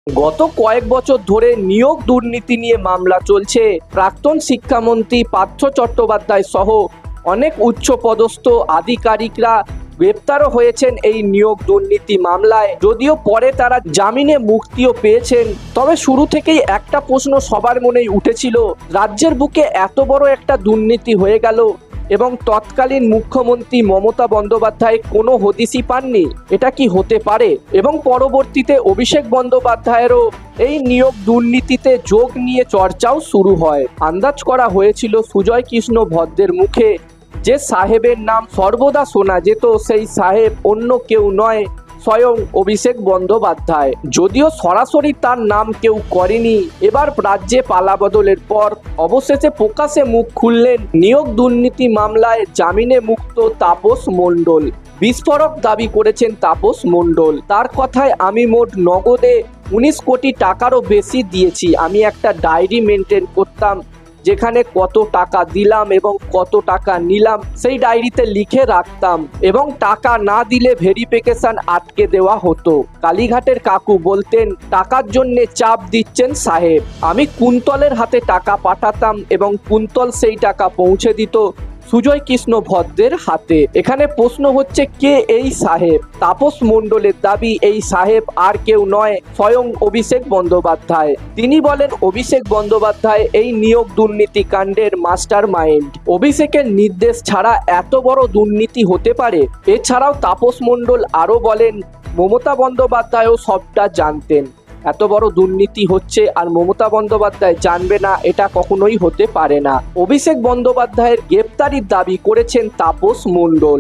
গত কয়েক বছর ধরে নিয়োগ দুর্নীতি নিয়ে মামলা চলছে। প্রাক্তন শিক্ষামন্ত্রী পার্থ চট্টোপাধ্যায় সহ অনেক উচ্চপদস্থ আধিকারিকরা গ্রেপ্তারও হয়েছেন এই নিয়োগ দুর্নীতি মামলায়। যদিও পরে তারা জামিনে মুক্তিও পেয়েছেন, তবে শুরু থেকেই একটা প্রশ্ন সবার মনেই উঠেছিল, রাজ্যের বুকে এত বড় একটা দুর্নীতি হয়ে গেল এবং তৎকালীন মুখ্যমন্ত্রী মমতা বন্দ্যোপাধ্যায় কোনো হদিসই পাননি। এটা কি হতে পারে? এবং পরবর্তীতে অভিষেক বন্দ্যোপাধ্যায়েরও এই নিয়োগ দুর্নীতিতে যোগ নিয়ে চর্চাও শুরু হয়। আন্দাজ করা হয়েছিল সুজয় কৃষ্ণ ভদ্রের মুখে যে সাহেবের নাম সর্বদা শোনা যেত, সেই সাহেব অন্য কেউ নয়, স্বয়ং অভিষেক বন্দ্যোপাধ্যায়। যদিও সরাসরি তার নাম কেউ করেনি, এবার রাজ্যে পালাবদলের পর অবশেষে প্রকাশ্যে মুখ খুললেন নিয়োগ দুর্নীতি মামলায় জামিনে মুক্ত তাপস মণ্ডল। বিস্ফোরক দাবি করেছেন তাপস মণ্ডল। তার কথায়, আমি মোট নগদে 19 কোটি টাকারও বেশি দিয়েছি। আমি একটা ডায়েরি মেনটেন করতাম, যেখানে কত টাকা দিলাম এবং কত টাকা নিলাম সেই ডায়েরিতে লিখে রাখতাম, এবং টাকা না দিলে ভেরিফিকেশন আটকে দেওয়া হতো। কালীঘাটের কাকু বলতেন, টাকার জন্য চাপ দিচ্ছেন সাহেব। আমি কুন্তলের হাতে টাকা পাঠাতাম এবং কুন্তল সেই টাকা পৌঁছে দিত সুজয় কৃষ্ণ ভদ্রের হাতে। এখানে প্রশ্ন হচ্ছে, কে এই সাহেব? তাপস মণ্ডলের দাবি, এই সাহেব আর কেউ নয়, স্বয়ং অভিষেক বন্দ্যোপাধ্যায়। তিনি বলেন, অভিষেক বন্দ্যোপাধ্যায় এই নিয়োগ দুর্নীতি কাণ্ডের মাস্টার মাইন্ড। অভিষেকের নির্দেশ ছাড়া এত বড় দুর্নীতি হতে পারে? এছাড়াও তাপস মণ্ডল আরও বলেন, মমতা বন্দ্যোপাধ্যায়ও সবটা জানতেন। এত বড় দুর্নীতি হচ্ছে আর মমতা বন্দ্যোপাধ্যায় জানবে না, এটা কখনোই হতে পারে না। অভিষেক বন্দ্যোপাধ্যায়ের গ্রেপ্তারির দাবি করেছেন তাপস মণ্ডল।